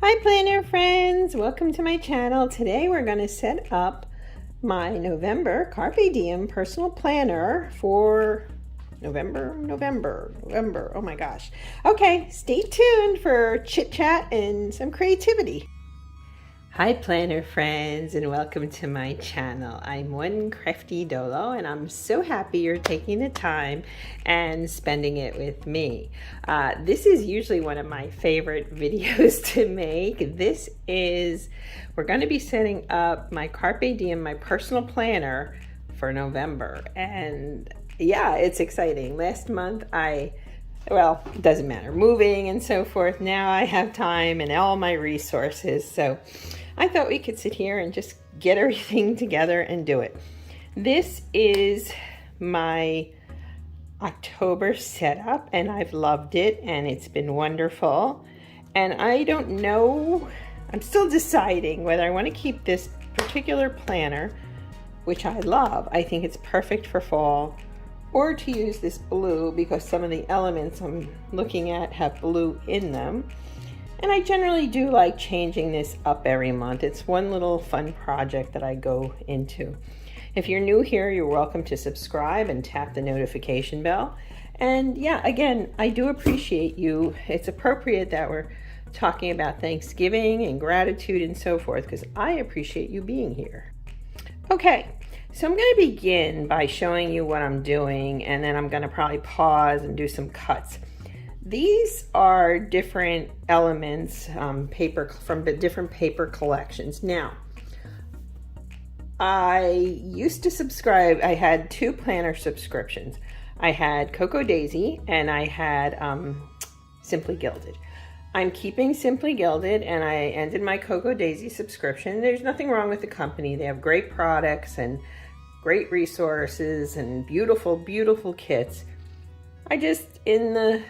Hi planner friends, welcome to my channel. Today we're going to set up my November Carpe Diem personal planner for November. Oh my gosh. Okay, stay tuned for chit chat and some creativity. Hi planner friends and welcome to my channel. I'm one crafty Dolo and I'm so happy you're taking the time and spending it with me. This is usually one of my favorite videos to make. We're going to be setting up my Carpe Diem, my personal planner for November. And yeah, it's exciting. Last month well, it doesn't matter, moving and so forth. Now I have time and all my resources. So I thought we could sit here and just get everything together and do it. This is my October setup and I've loved it and it's been wonderful. And I don't know, I'm still deciding whether I want to keep this particular planner, which I love. I think it's perfect for fall, or to use this blue because some of the elements I'm looking at have blue in them. And I generally do like changing this up every month. It's one little fun project that I go into. If you're new here, you're welcome to subscribe and tap the notification bell. And yeah, again, I do appreciate you. It's appropriate that we're talking about Thanksgiving and gratitude and so forth because I appreciate you being here. Okay, so I'm going to begin by showing you what I'm doing, and then I'm going to probably pause and do some cuts. These are different elements, paper from different paper collections. Now, I used to subscribe, I had two planner subscriptions. I had Cocoa Daisy and I had Simply Gilded. I'm keeping Simply Gilded and I ended my Cocoa Daisy subscription. There's nothing wrong with the company. They have great products and great resources and beautiful, beautiful kits. I just, in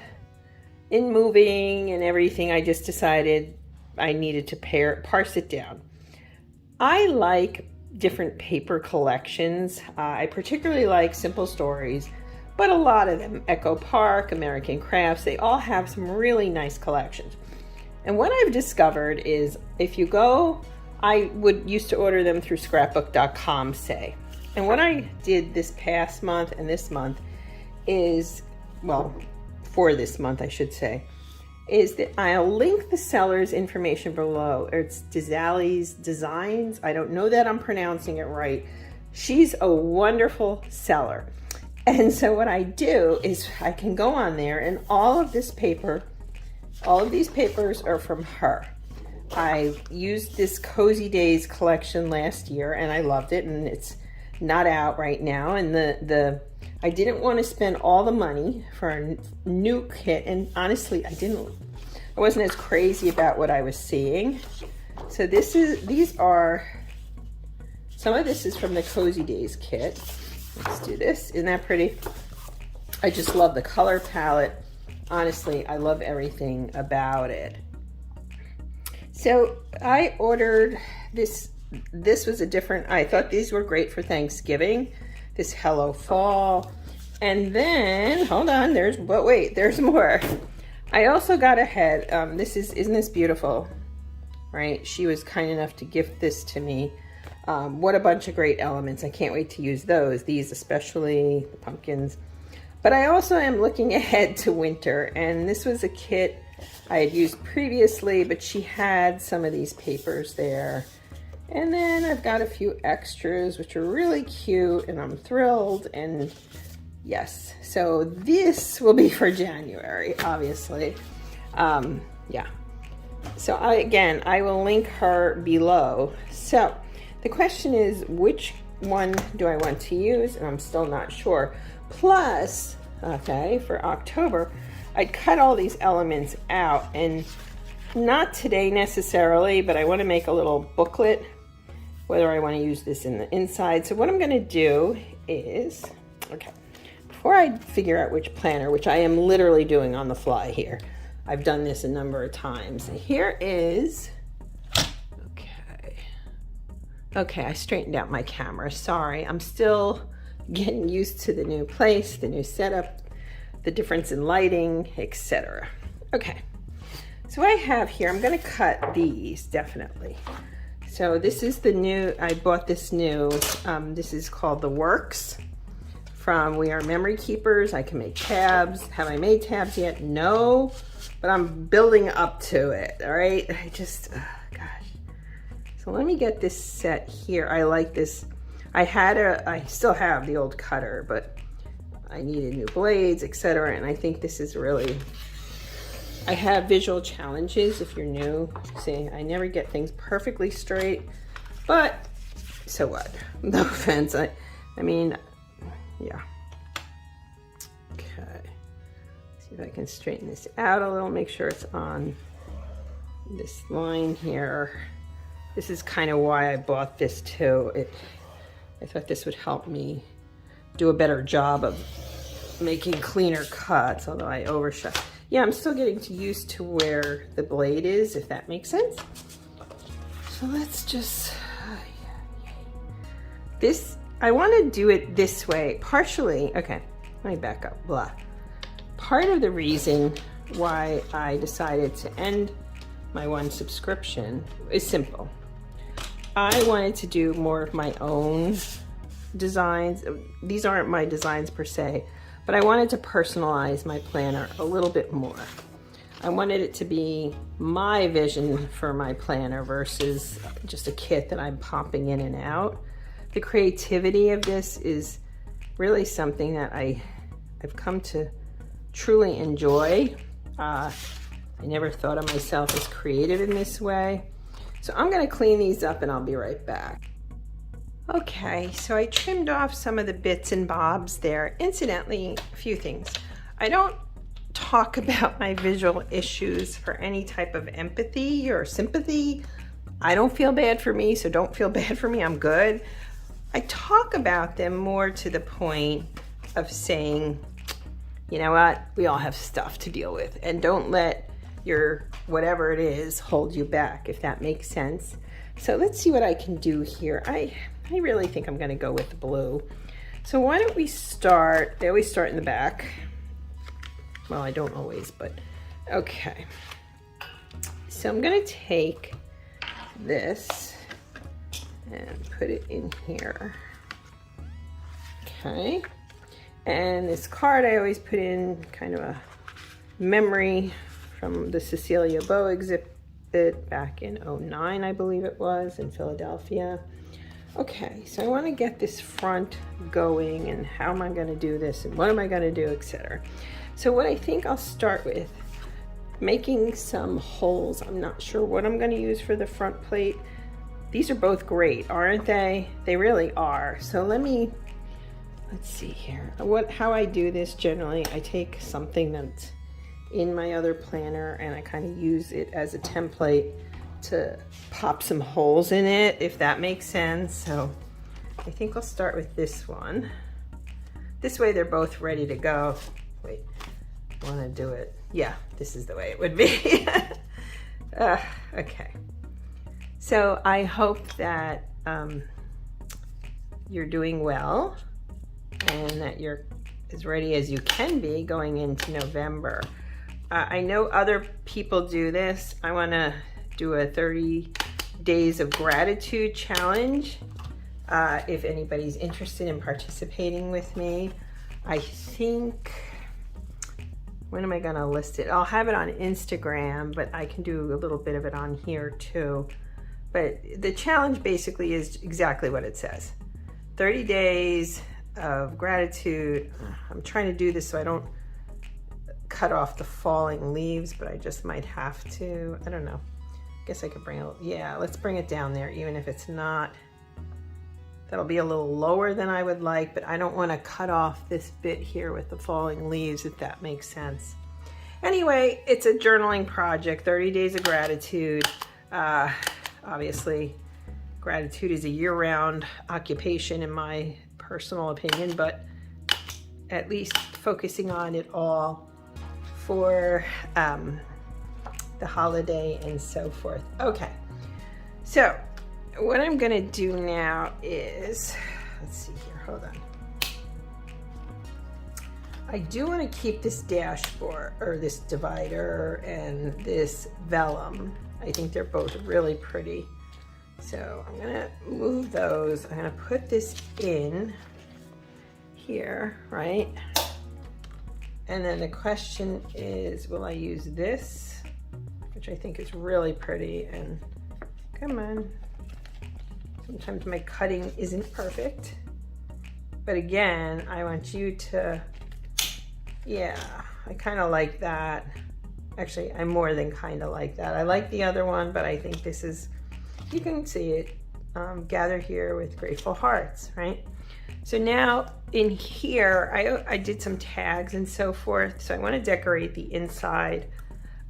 moving and everything, I just decided I needed to parse it down. I like different paper collections. I particularly like Simple Stories, but a lot of them, Echo Park, American Crafts, they all have some really nice collections. And what I've discovered is if you go, I used to order them through scrapbook.com, say. And what I did this past month and this month is, well, for this month I should say, is that I'll link the seller's information below. It's Dezalyssdesigns. I don't know that I'm pronouncing it right. She's a wonderful seller. And so what I do is I can go on there and all of these papers are from her. I used this Cozy Days collection last year and I loved it, and it's not out right now, and I didn't want to spend all the money for a new kit, and honestly I wasn't as crazy about what I was seeing. So some of this is from the Cozy Days kit. Let's do this. Isn't that pretty? I just love the color palette. Honestly, I love everything about it. So I ordered this. This was I thought these were great for Thanksgiving. This Hello Fall. And then, hold on, there's more. I also got ahead. Isn't this beautiful? Right? She was kind enough to gift this to me. What a bunch of great elements. I can't wait to use those. These especially, the pumpkins. But I also am looking ahead to winter, and this was a kit I had used previously, but she had some of these papers there. And then I've got a few extras, which are really cute, and I'm thrilled. And yes, so this will be for January, obviously. Yeah. So I will link her below. So the question is, which one do I want to use? And I'm still not sure. Plus, okay, for October, I cut all these elements out, and not today necessarily, but I want to make a little booklet whether I want to use this in the inside. So what I'm going to do is, okay, before I figure out which planner, which I am literally doing on the fly here, I've done this a number of times. Here is, okay, I straightened out my camera. Sorry, I'm still getting used to the new place, the new setup, the difference in lighting, etc. Okay, So what I have here, I'm gonna cut these definitely. So this is the new, I bought this new, this is called the Works from We Are Memory Keepers. I can make tabs. Have I made tabs yet? No, but I'm building up to it, all right? I just, oh gosh. So let me get this set here. I like this. I still have the old cutter, but I needed new blades, etc. And I think this is really, I have visual challenges if you're new. See, I never get things perfectly straight, but so what? No offense. I mean, yeah. Okay. See if I can straighten this out a little, make sure it's on this line here. This is kind of why I bought this too. I thought this would help me do a better job of making cleaner cuts, although I overshot. Yeah, I'm still getting used to where the blade is, if that makes sense. So let's just, this, I want to do it this way, partially, okay, let me back up, blah. Part of the reason why I decided to end my one subscription is simple. I wanted to do more of my own designs. These aren't my designs per se, but I wanted to personalize my planner a little bit more. I wanted it to be my vision for my planner versus just a kit that I'm popping in and out. The creativity of this is really something that I've come to truly enjoy. I never thought of myself as creative in this way. So I'm gonna clean these up and I'll be right back. Okay, so I trimmed off some of the bits and bobs there. Incidentally, a few things. I don't talk about my visual issues for any type of empathy or sympathy. I don't feel bad for me, so don't feel bad for me, I'm good. I talk about them more to the point of saying, you know what, we all have stuff to deal with, and don't let your whatever it is hold you back, if that makes sense. So let's see what I can do here. I really think I'm gonna go with the blue. So why don't we start, they always start in the back. Well, I don't always, but okay. So I'm gonna take this and put it in here. Okay. And this card I always put in kind of a memory from the Cecilia Bow exhibit back in '09, I believe it was, in Philadelphia. Okay, so I want to get this front going, and how am I going to do this, and what am I going to do, etc. So what I think I'll start with, making some holes. I'm not sure what I'm going to use for the front plate. These are both great, aren't they? They really are. So let's see here. How I do this generally, I take something that's in my other planner and I kind of use it as a template to pop some holes in it, if that makes sense. So I think I'll start with this one. This way they're both ready to go. Wait, I want to do it. Yeah, this is the way it would be. Okay. So I hope that you're doing well and that you're as ready as you can be going into November. I know other people do this. I want to do a 30 days of gratitude challenge. If anybody's interested in participating with me, I think, when am I going to list it? I'll have it on Instagram, but I can do a little bit of it on here too. But the challenge basically is exactly what it says. 30 days of gratitude. I'm trying to do this so I don't cut off the falling leaves, but I just might have to. I don't know. I guess I could bring it, yeah, let's bring it down there, even if it's not. That'll be a little lower than I would like, but I don't want to cut off this bit here with the falling leaves, if that makes sense. Anyway, it's a journaling project, 30 days of gratitude. Obviously, gratitude is a year-round occupation in my personal opinion, but at least focusing on it all for the holiday and so forth. Okay, so what I'm gonna do now is, let's see here, hold I do want to keep this dashboard, or this divider, and this vellum. I think they're both really pretty. So I'm gonna move those. I'm gonna put this in here, right? And then the question is, will I use this, which I think is really pretty, and come on. Sometimes my cutting isn't perfect. But again, I want you to, yeah, I kind of like that. Actually, I more than kind of like that. I like the other one, but I think this is, you can see it, gather here with grateful hearts, right? So now in here, I did some tags and so forth. So I want to decorate the inside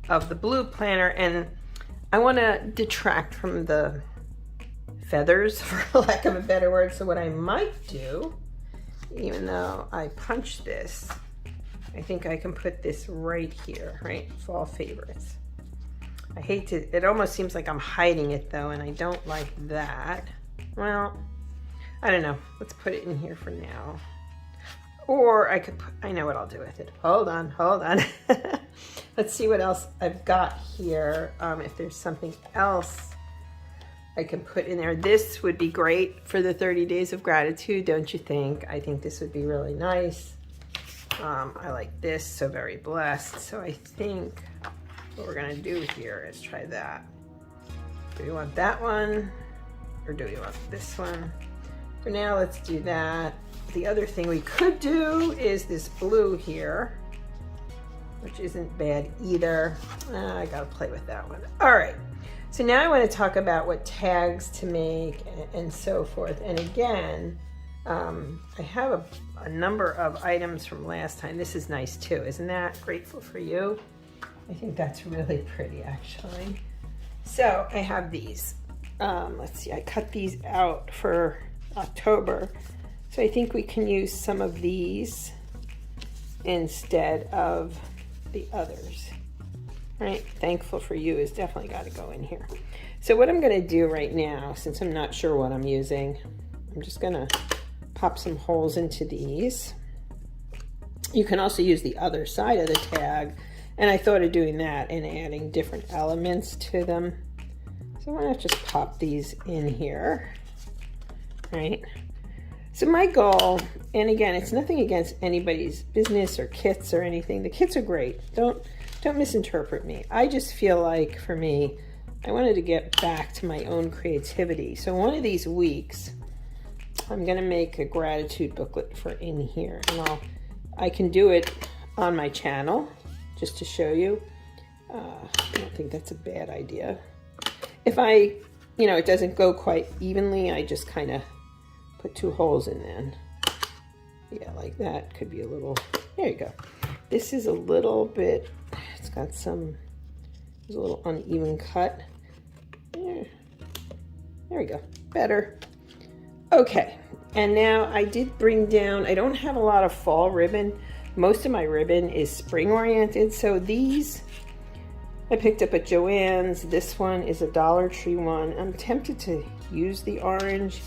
of the blue planner, and I want to detract from the feathers, for lack of a better word. So what I might do, even though I punched this, I think I can put this right here, right? Fall favorites. I hate to, it almost seems like I'm hiding it though, and I don't like that. Well, I don't know. Let's put it in here for now. Or I could put, I know what I'll do with it. Hold on. Let's see what else I've got here. If there's something else I can put in there. This would be great for the 30 days of gratitude, don't you think? I think this would be really nice. I like this, so very blessed. So I think what we're gonna do here is try that. Do we want that one, or do we want this one? For now, let's do that. The other thing we could do is this blue here, which isn't bad either. I gotta play with that one. All right, so now I wanna talk about what tags to make and so forth. And again, I have a number of items from last time. This is nice too, isn't that? Grateful for you. I think that's really pretty actually. So I have these. Let's see, I cut these out for October. So I think we can use some of these instead of the others, right? Thankful for you is definitely got to go in here. So what I'm going to do right now, since I'm not sure what I'm using, I'm just going to pop some holes into these. You can also use the other side of the tag, and I thought of doing that and adding different elements to them. So why not just pop these in here, right? So my goal, and again, it's nothing against anybody's business or kits or anything. The kits are great. Don't misinterpret me. I just feel like for me, I wanted to get back to my own creativity. So one of these weeks, I'm gonna make a gratitude booklet for in here, and I can do it on my channel just to show you. I don't think that's a bad idea. If it doesn't go quite evenly, I just kind of put 2 holes in then. Yeah, like that. Could be a little, there you go. This is a little bit, it's got there's a little uneven cut. There we go, better. Okay, and now I did bring down, I don't have a lot of fall ribbon. Most of my ribbon is spring oriented, so these I picked up at Joann's. This one is a Dollar Tree one. I'm tempted to use the orange.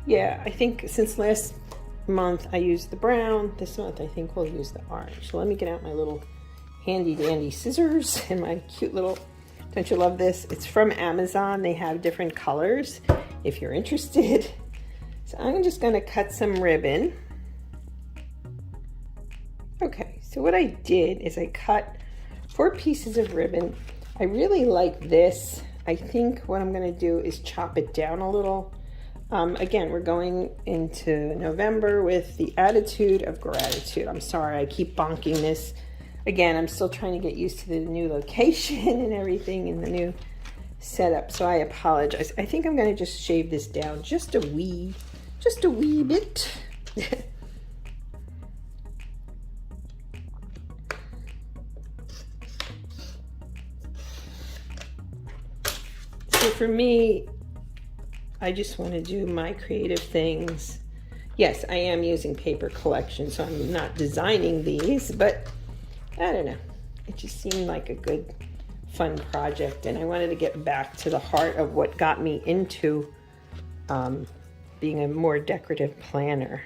Yeah, I think since last month I used the brown, this month I think we'll use the orange. So let me get out my little handy dandy scissors and my cute little, don't you love this? It's from Amazon. They have different colors if you're interested. So I'm just gonna cut some ribbon. Okay, so what I did is I cut 4 pieces of ribbon. I really like this. I think what I'm gonna do is chop it down a little. Again, we're going into November with the attitude of gratitude. I'm sorry, I keep bonking this. Again, I'm still trying to get used to the new location and everything and the new setup, so I apologize. I think I'm gonna just shave this down just a wee bit. So for me, I just want to do my creative things. Yes, I am using paper collection, so I'm not designing these, but I don't know. It just seemed like a good, fun project, and I wanted to get back to the heart of what got me into being a more decorative planner.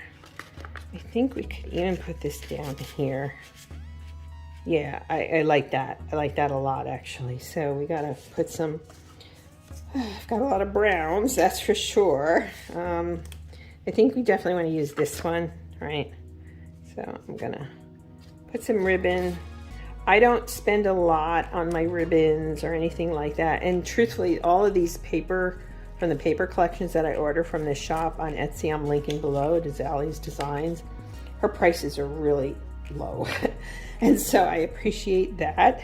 I think we could even put this down here. Yeah, I like that. I like that a lot, actually. So we gotta put some, I've got a lot of browns, that's for sure. I think we definitely want to use this one, right? So I'm gonna put some ribbon. I don't spend a lot on my ribbons or anything like that. And truthfully, all of these paper, from the paper collections that I order from this shop on Etsy, I'm linking below, Dezalyssdesigns. Her prices are really low. And so I appreciate that.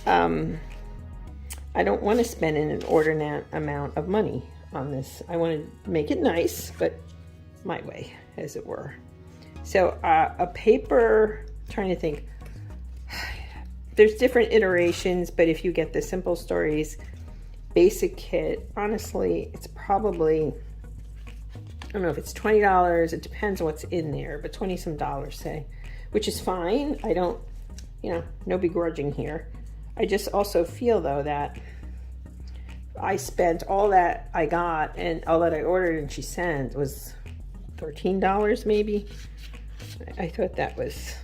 I don't want to spend an inordinate amount of money on this. I want to make it nice, but my way, as it were. So a paper, trying to think, there's different iterations, but if you get the Simple Stories basic kit, honestly, it's probably, I don't know if it's $20, it depends what's in there, but 20 some dollars, say, which is fine. I don't, you know, no begrudging here. I just also feel though that I spent all that I got and all that I ordered and she sent was $13 maybe. I thought that was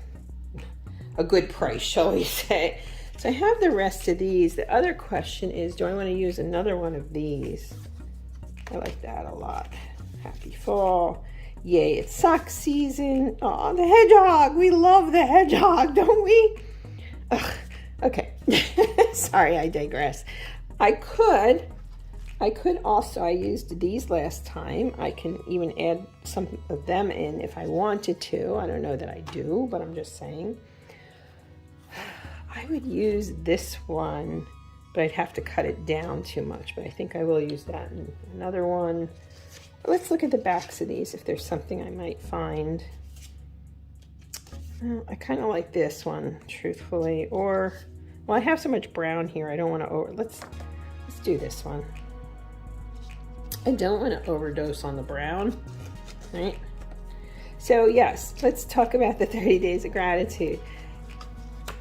a good price, shall we say. So I have the rest of these. The other question is, do I want to use another one of these? I like that a lot. Happy fall. Yay, it's sock season. Oh, the hedgehog. We love the hedgehog, don't we? Ugh. Okay. Sorry, I digress. I could also, I used these last time. I can even add some of them in if I wanted to. I don't know that I do, but I'm just saying. I would use this one, but I'd have to cut it down too much. But I think I will use that in another one. Let's look at the backs of these if there's something I might find. I kind of like this one, truthfully. Or, well, I have so much brown here. I don't want to let's do this one. I don't want to overdose on the brown, right? So yes, let's talk about the 30 days of gratitude.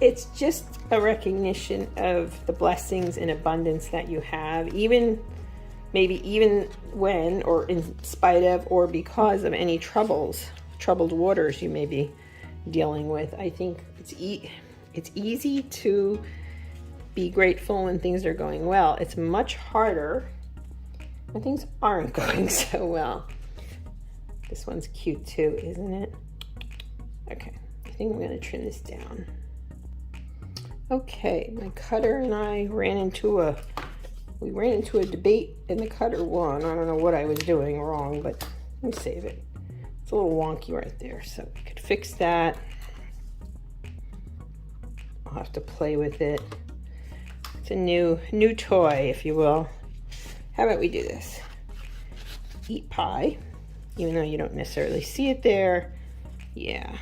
It's just a recognition of the blessings and abundance that you have, maybe even when, or in spite of, or because of any troubled waters you may be dealing with. I think it's easy to be grateful when things are going well. It's much harder when things aren't going so well. This one's cute too, isn't it? Okay, I think I'm gonna trim this down. Okay, my cutter and I ran into a debate and the cutter won. I don't know what I was doing wrong, but let me save it. It's a little wonky right there, so we could fix that. I'll have to play with it. It's a new toy, if you will. How about we do this? Eat pie, even though you don't necessarily see it there. Yeah.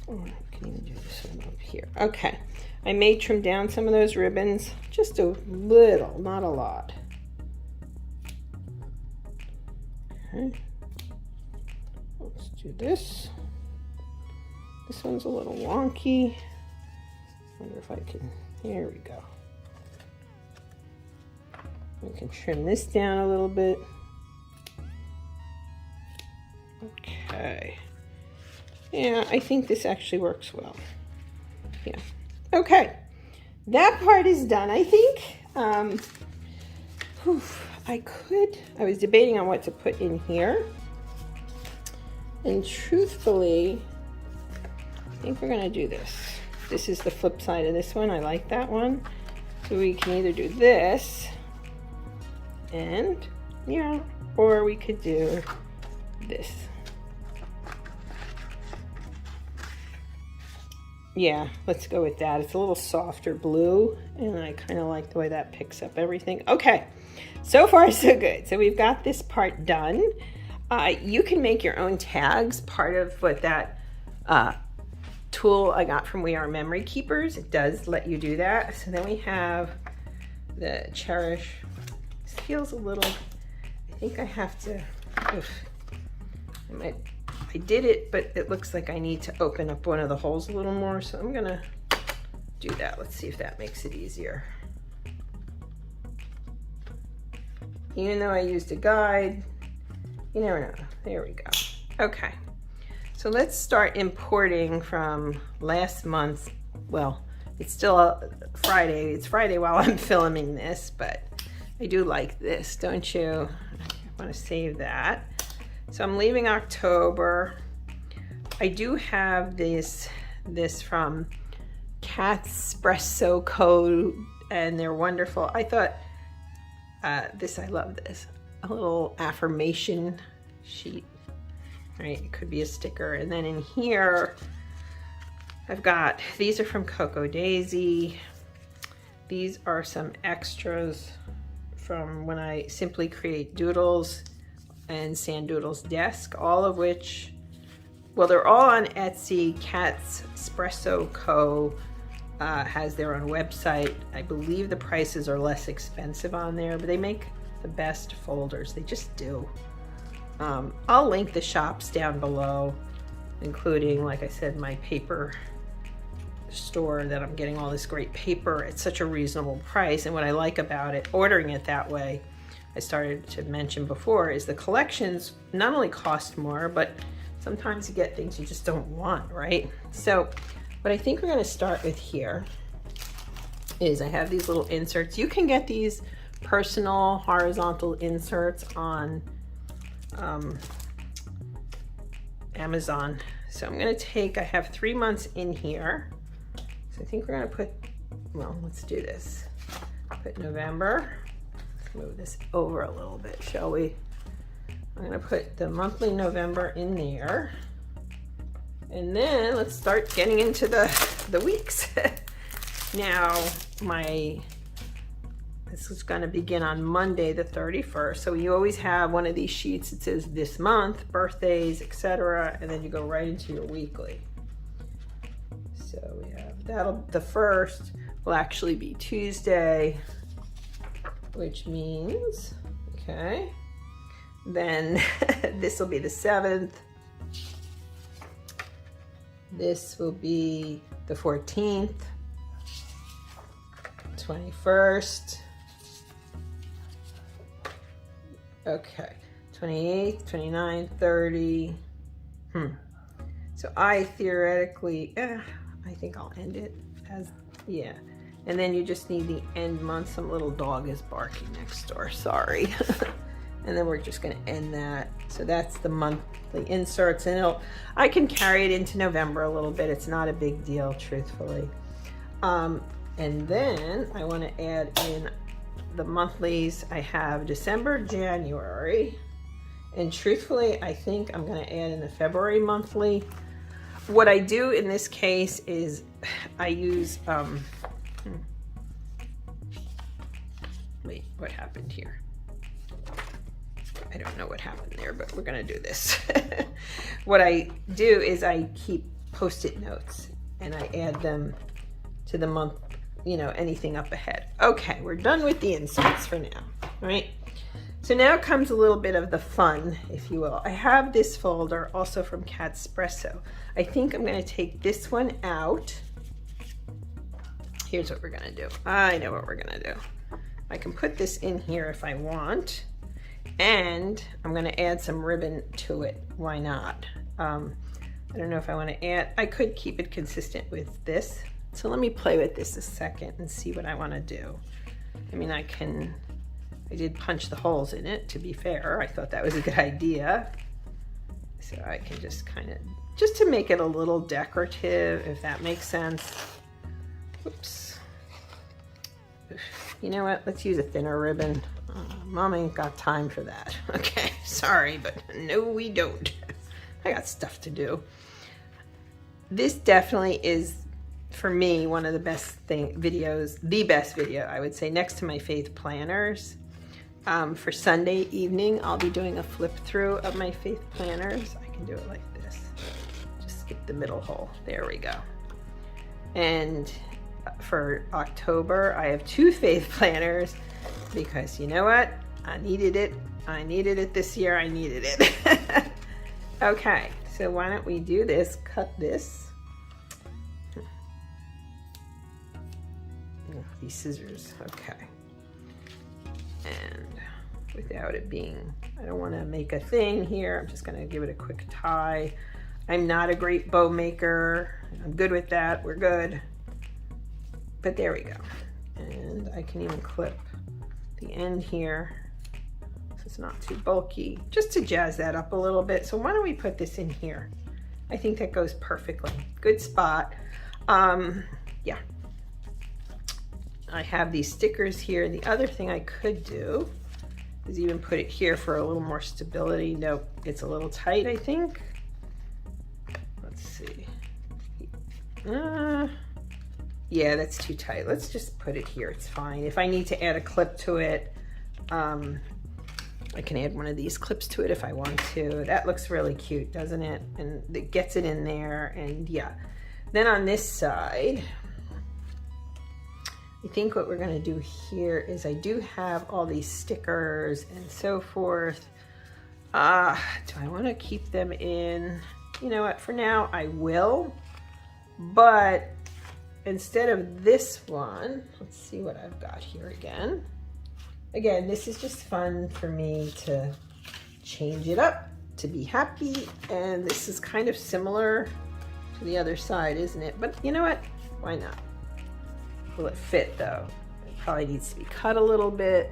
Oh, I can even do this one up here. Okay. I may trim down some of those ribbons, just a little, not a lot. Okay. Let's do this. This one's a little wonky. Wonder if I can, here we go. We can trim this down a little bit. Okay. Yeah, I think this actually works well. Yeah. Okay. That part is done, I think. I was debating on what to put in here. And truthfully, I think we're going to do this. This is the flip side of this one. I like that one. So we can either do this and, yeah, or we could do this. Yeah, let's go with that. It's a little softer blue, and I kind of like the way that picks up everything. Okay, so far so good. So we've got this part done. You can make your own tags, part of what that tool I got from We Are Memory Keepers. It does let you do that. So then we have the Cherish. This feels a little, I think I have to, I did it, but it looks like I need to open up one of the holes a little more, so I'm gonna do that. Let's see if that makes it easier. Even though I used a guide, you never know. There we go. Okay. So let's start importing from last month. Well, it's still Friday. It's Friday while I'm filming this, but I do like this, don't you? I want to save that. So I'm leaving October. I do have this from Espresso Co. and they're wonderful. I thought I love this. A little affirmation sheet. Right, it could be a sticker. And then in here, I've got, these are from Coco Daisy. These are some extras from when I simply create doodles and Sandoodles Desk, all of which, well, they're all on Etsy. Espresso Co. Has their own website. I believe the prices are less expensive on there, but they make the best folders. They just do. I'll link the shops down below, including, like I said, my paper store that I'm getting all this great paper at such a reasonable price. And what I like about it, ordering it that way, I started to mention before, is the collections not only cost more, but sometimes you get things you just don't want, right? So what I think we're going to start with here is I have these little inserts. You can get these personal horizontal inserts on Amazon. So I'm going to take, I have 3 months in here. So I think we're going to put, well, let's do this. Put November. Let's move this over a little bit, shall we? I'm going to put the monthly November in there. And then let's start getting into the weeks. Now, this is going to begin on Monday the 31st. So you always have one of these sheets that says this month, birthdays, etc. And then you go right into your weekly. So we have the first will actually be Tuesday, which means, okay, then this will be the 7th. This will be the 14th, 21st. Okay, 28th, 29th, 30. So I theoretically, I think I'll end it as, yeah. And then you just need the end month. Some little dog is barking next door, sorry. And then we're just gonna end that. So that's the monthly inserts, and I can carry it into November a little bit. It's not a big deal, truthfully. And then I wanna add in the monthlies. I have December, January, and truthfully, I think I'm gonna add in the February monthly. What I do in this case is I use, wait, what happened here? I don't know what happened there, but we're gonna do this. What I do is I keep Post-it notes and I add them to the month, you know, anything up ahead. Okay, we're done with the inserts for now, all right? So now comes a little bit of the fun, if you will. I have this folder also from Espresso. I think I'm gonna take this one out. Here's what we're gonna do. I know what we're gonna do. I can put this in here if I want, and I'm gonna add some ribbon to it. Why not? I don't know if I wanna add, I could keep it consistent with this. So let me play with this a second and see what I wanna do. I mean, I did punch the holes in it, to be fair. I thought that was a good idea. So I can just kind of, just to make it a little decorative, if that makes sense. Oops. You know what, let's use a thinner ribbon. Mom ain't got time for that. Okay, sorry, but no, we don't. I got stuff to do. This definitely is, for me, one of the best videos, the best video, I would say, next to my faith planners. For Sunday evening, I'll be doing a flip through of my faith planners. I can do it like this. Just skip the middle hole. There we go. And for October, I have 2 faith planners because you know what? I needed it. I needed it this year. I needed it. Okay, so why don't we do this? Cut this. Oh, these scissors. Okay. And without it being, I don't want to make a thing here. I'm just going to give it a quick tie. I'm not a great bow maker. I'm good with that. We're good. But there we go. And I can even clip the end here so it's not too bulky, just to jazz that up a little bit. So why don't we put this in here? I think that goes perfectly. Good spot. Yeah. I have these stickers here. The other thing I could do is even put it here for a little more stability. Nope, it's a little tight, I think. Let's see. Yeah, that's too tight. Let's just put it here. It's fine. If I need to add a clip to it, I can add one of these clips to it if I want to. That looks really cute, doesn't it? And it gets it in there, and yeah. Then on this side, I think what we're gonna do here is I do have all these stickers and so forth. Do I wanna keep them in? You know what, for now I will, but instead of this one, let's see what I've got here again. Again, this is just fun for me to change it up, to be happy, and this is kind of similar to the other side, isn't it? But you know what, why not? Will it fit though? It probably needs to be cut a little bit.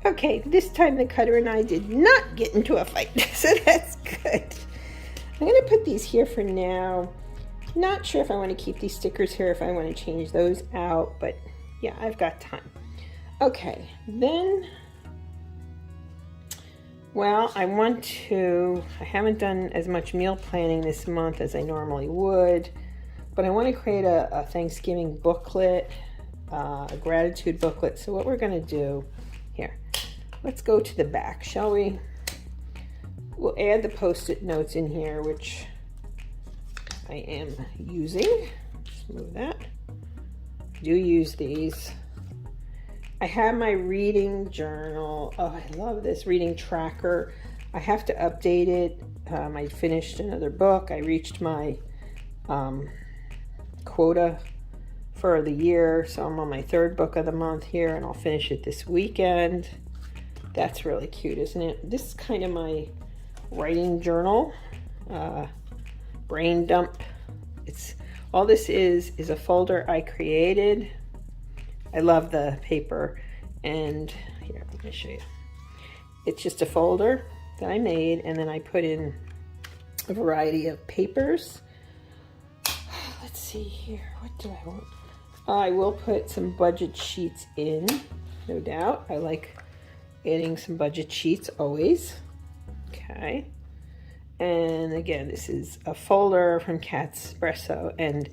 Okay, this time the cutter and I did not get into a fight, so that's good. I'm gonna put these here for now. Not sure if I want to keep these stickers here, if I want to change those out, but yeah, I've got time. Okay, then, well, I haven't done as much meal planning this month as I normally would, but I want to create a Thanksgiving booklet, a gratitude booklet. So what we're going to do here, let's go to the back, shall we? We'll add the Post-it notes in here, which I am using. Just move that. I do use these. I have my reading journal. Oh, I love this reading tracker. I have to update it. I finished another book. I reached my quota for the year, so I'm on my 3rd book of the month here, and I'll finish it this weekend. That's really cute, isn't it? This is kind of my writing journal, brain dump. It's all this is a folder I created. I love the paper, and here, let me show you. It's just a folder that I made, and then I put in a variety of papers. Let's see here, what do I want? I will put some budget sheets in, no doubt. I like adding some budget sheets always. Okay, and again, this is a folder from Cat's Espresso, and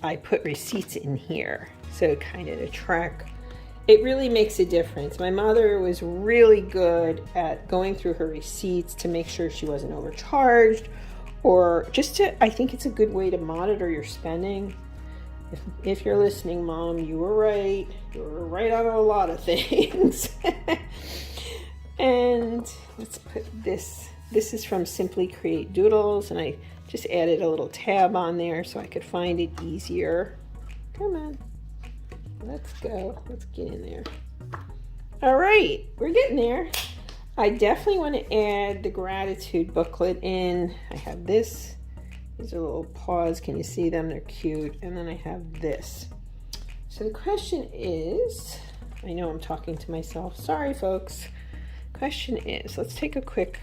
I put receipts in here, so kind of to track. It really makes a difference. My mother was really good at going through her receipts to make sure she wasn't overcharged, or just to, I think it's a good way to monitor your spending. If you're listening, Mom, you were right. You were right on a lot of things. And let's put this. This is from Simply Create Doodles, and I just added a little tab on there so I could find it easier. Come on. Let's go. Let's get in there. All right, we're getting there. I definitely want to add the gratitude booklet in. I have this. These are little paws. Can you see them? They're cute. And then I have this. So the question is, I know I'm talking to myself. Sorry, folks. Question is, let's take a quick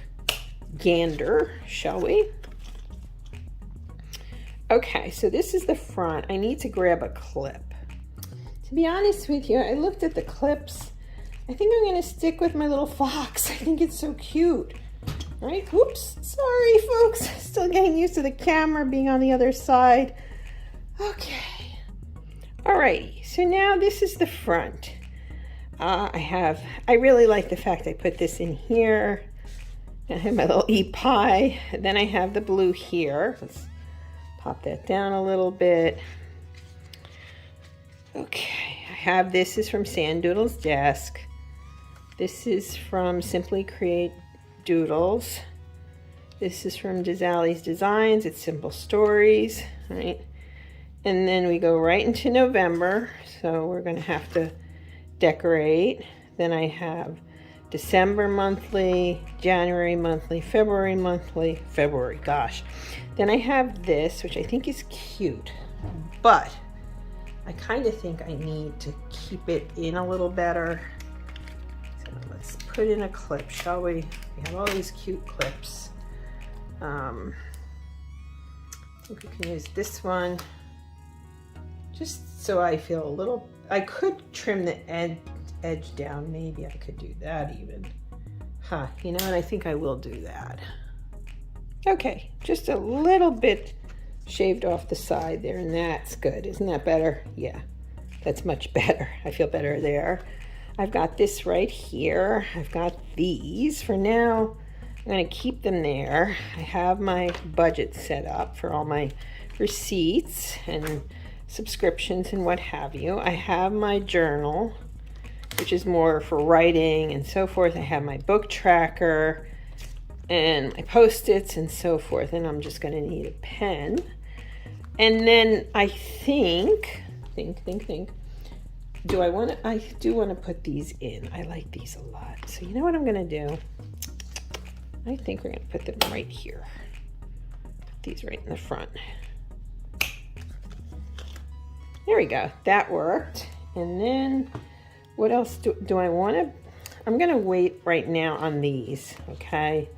gander, shall we? Okay, so this is the front. I need to grab a clip. To be honest with you, I looked at the clips. I think I'm going to stick with my little fox. I think it's so cute. All right, whoops, sorry folks. Still getting used to the camera being on the other side. Okay. All right, so now this is the front. I really like the fact I put this in here. I have my little e-pie. Then I have the blue here. Let's pop that down a little bit. Okay, I have this is from Sandoodles Desk. This is from Simply Create Doodles. This is from Dezalyssdesigns. It's Simple Stories, right? And then we go right into November, so we're going to have to decorate. Then I have December monthly, January monthly, February monthly, February, gosh. Then I have this, which I think is cute, but I kind of think I need to keep it in a little better. So let's put in a clip, shall we? We have all these cute clips. I think we can use this one just so I feel a little, I could trim the edge down. Maybe I could do that even. You know what? I think I will do that. Okay, just a little bit shaved off the side there, and that's good. Isn't that better? Yeah, that's much better. I feel better there. I've got this right here. I've got these. For now, I'm going to keep them there. I have my budget set up for all my receipts and subscriptions and what have you. I have my journal, which is more for writing and so forth. I have my book tracker and my Post-its and so forth, and I'm just going to need a pen. And then I think, I do want to put these in. I like these a lot. So you know what I'm going to do? I think we're going to put them right here. Put these right in the front. There we go. That worked. And then what else do I want to? I'm going to wait right now on these, okay?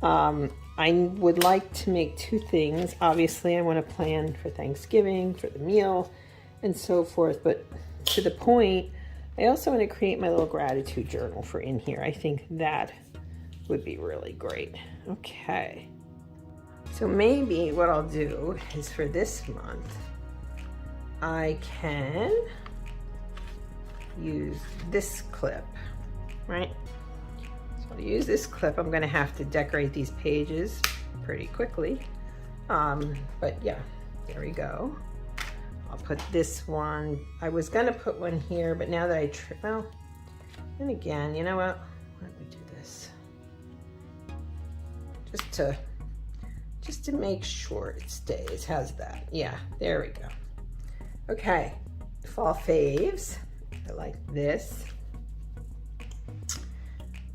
I would like to make two things. Obviously, I want to plan for Thanksgiving, for the meal, and so forth. But to the point, I also want to create my little gratitude journal for in here. I think that would be really great. Okay. So maybe what I'll do is for this month, I can use this clip, right? So I'll use this clip. I'm going to have to decorate these pages pretty quickly. But yeah, there we go. I'll put this one. I was going to put one here, but now that well, and again, you know what? Why don't we do this? Just to make sure it stays. How's that? Yeah, there we go. Okay, fall faves. I like this.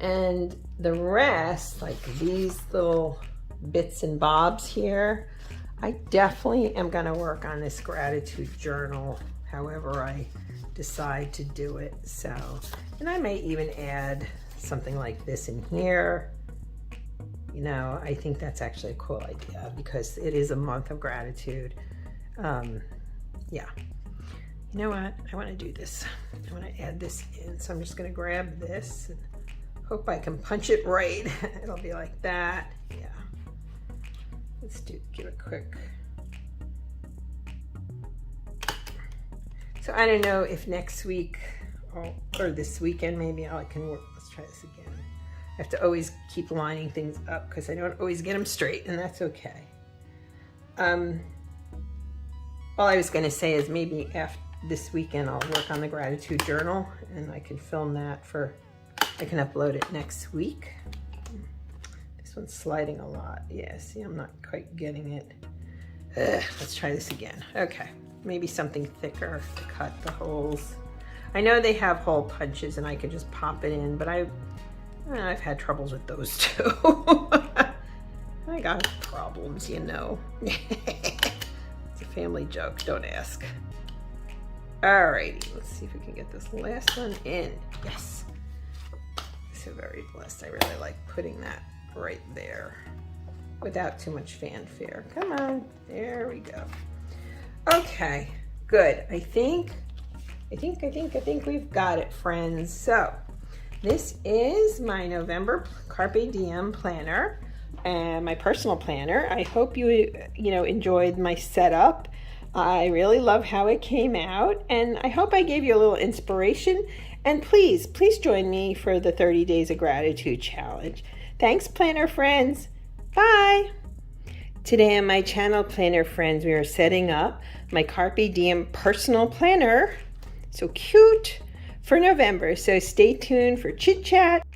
And the rest, like these little bits and bobs here, I definitely am going to work on this gratitude journal however I decide to do it. So, and I may even add something like this in here. You know, I think that's actually a cool idea because it is a month of gratitude. Yeah. You know what? I want to do this. I want to add this in. So I'm just going to grab this and hope I can punch it right. It'll be like that. Yeah. Let's give a quick. So I don't know if next week or this weekend maybe I can work. Let's try this again. I have to always keep lining things up because I don't always get them straight, and that's okay. All I was going to say is maybe after this weekend I'll work on the gratitude journal and I can film that I can upload it next week. This one's sliding a lot. Yeah, see, I'm not quite getting it. Let's try this again. Okay, maybe something thicker to cut the holes. I know they have hole punches and I could just pop it in, but I've had troubles with those too. I got problems, you know. It's a family joke, don't ask. Alrighty, let's see if we can get this last one in. Yes. So very blessed. I really like putting that right there without too much fanfare. Come on, there we go. Okay, good. I think we've got it, friends. So this is my November Carpe Diem planner and my personal planner. I hope you enjoyed my setup. I really love how it came out, and I hope I gave you a little inspiration. And please join me for the 30 Days of Gratitude Challenge. Thanks, planner friends. Bye. Today on my channel, planner friends, we are setting up my Carpe Diem personal planner. So cute for November. So stay tuned for chit chat.